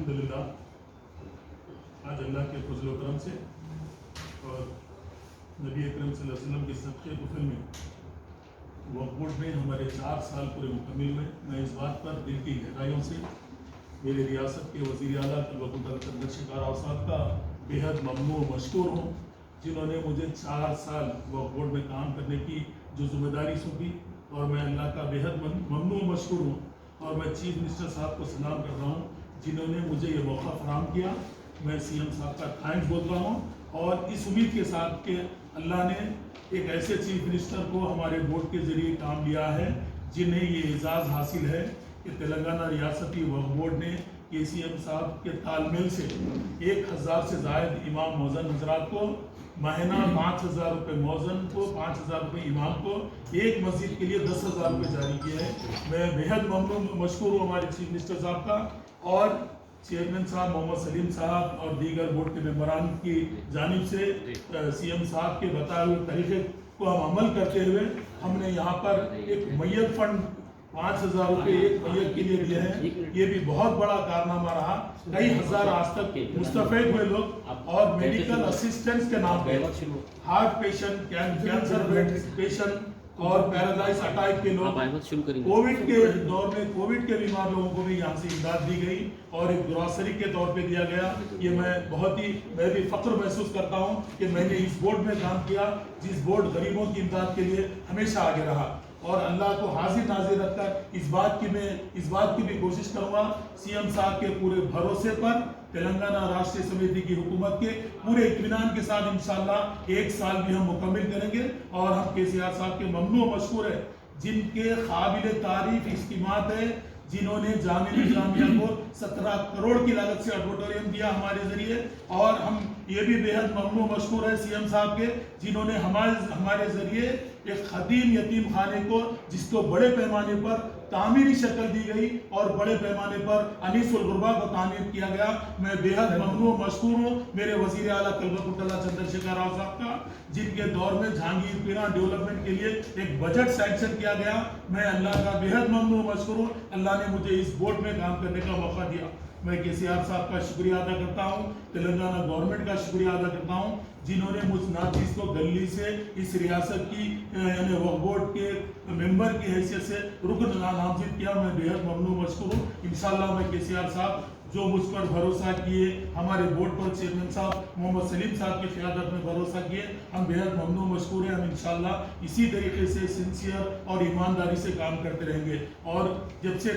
अल्हम्दुलिल्लाह आज अल्लाह के फजल व करम से और नबी अकरम सल्लल्लाहु अलैहि वसल्लम के सदक़े कुफल में वक्फ बोर्ड में हमारे 4 साल पूरे मुकम्मिल हुए। मैं इस बात पर दिल की गहराइयों से मेरे रियासत के वज़ीर आला चंद्रशेखर राव साहब का बेहद ममनू व मशकूर हूँ, जिन्होंने मुझे 4 साल वक्फ बोर्ड में काम करने की जो जिम्मेदारी सौंपी, और मैं अल्लाह का बेहद ममनू व मशकूर हूँ। और मैं चीफ मिनिस्टर साहब को सलाम कर रहा हूँ जिन्होंने मुझे ये मौका फराहम किया। मैं सीएम साहब का थैंक्स बोल रहा हूँ और इस उम्मीद के साथ कि अल्लाह ने एक ऐसे चीफ मिनिस्टर को हमारे बोर्ड के जरिए काम लिया है जिन्हें ये एजाज़ हासिल है कि तेलंगाना रियासती वक्फ बोर्ड ने KCM साहब के तालमेल से 1000 से ज़ायद इमाम मौज़न हज़रात को महीना 5000 रुपये मौज़न को, 5000 रुपये इमाम को, एक मस्जिद के लिए 10,000 रुपये जारी किए हैं। मैं बेहद ममनून मशकूर हूँ हमारे चीफ मिनिस्टर साहब का और चेयरमैन साहब मोहम्मद सलीम साहब और दीगर बोर्ड के मेंबरान की जानिब से CM साहब के बताए हुए तरीके को हम अमल करते हुए हमने यहाँ पर एक मैयत फंड 5000 रुपये एक मैयत के लिए दिए हैं। ये भी बहुत बड़ा कारनामा रहा। कई हजार आज तक मुस्तफेद हुए लोग और मेडिकल असिस्टेंस के नाम पे हार्ट पेशेंट, कैंसर पेशेंट और पैरालाइज अटैक के लोग, कोविड के दौर में कोविड के बीमार लोगों को भी यहाँ से इमदाद दी गई और एक ग्रॉसरी के तौर पे दिया गया। ये मैं भी फख्र महसूस करता हूँ कि मैंने इस बोर्ड में काम किया जिस बोर्ड गरीबों की इमदाद के लिए हमेशा आगे रहा। और अल्लाह को हाजिर नाजिर रखकर इस बात की भी कोशिश करूँगा CM साहब के पूरे भरोसे पर तेलंगाना राष्ट्रीय समिति की हुकूमत के पूरे इत्मीनान के साथ इंशाअल्लाह 1 साल भी हम मुकम्मिल करेंगे। और हम KCR साहब के ममनू मशकूर है जिनके काबिल तारीफ इस्तीमात है, जिन्होंने जामिया इस्लामिया को 17 करोड़ की लागत से ऑडिटोरियम दिया हमारे जरिए। और हम ये भी बेहद ममनू मशकूर है CM साहब के जिन्होंने हमारे जरिए एक खदीम यतीम खाने को, जिसको बड़े पैमाने पर तामीरी शक्ल दी गई और बड़े पैमाने पर अनीसुल गुरबा को तामीर किया गया। मैं बेहद ममनू मशकूर हूँ मेरे वज़ीर आला कल्बकुटला चंद्रशेखर राव साहब का, जिनके दौर में जहांगीरपुरा डेवलपमेंट के लिए एक बजट सैंक्शन किया गया। मैं अल्लाह का बेहद ममनू मशकूर हूँ, अल्लाह ने मुझे इस बोर्ड में काम करने का मौका दिया। मैं KCR साहब का शुक्रिया अदा करता हूँ, तेलंगाना गवर्नमेंट का शुक्रिया अदा करता हूँ जिन्होंने मुझ नाचीज को गली से इस रियासत की यानी वक्फ बोर्ड के मेंबर की हैसियत से रुकन नामजद किया। मैं बेहद ममनू मशकूर हूँ। इंशाअल्लाह मैं KCR साहब जो मुझ पर भरोसा किए, हमारे बोर्ड पर चेयरमैन साहब मोहम्मद सलीम साहब की क़यादत में भरोसा किए, हम बेहद ममनू मशकूर हैं। हम इंशाअल्लाह इसी तरीके से सिंसियर और ईमानदारी से काम करते रहेंगे। और जब से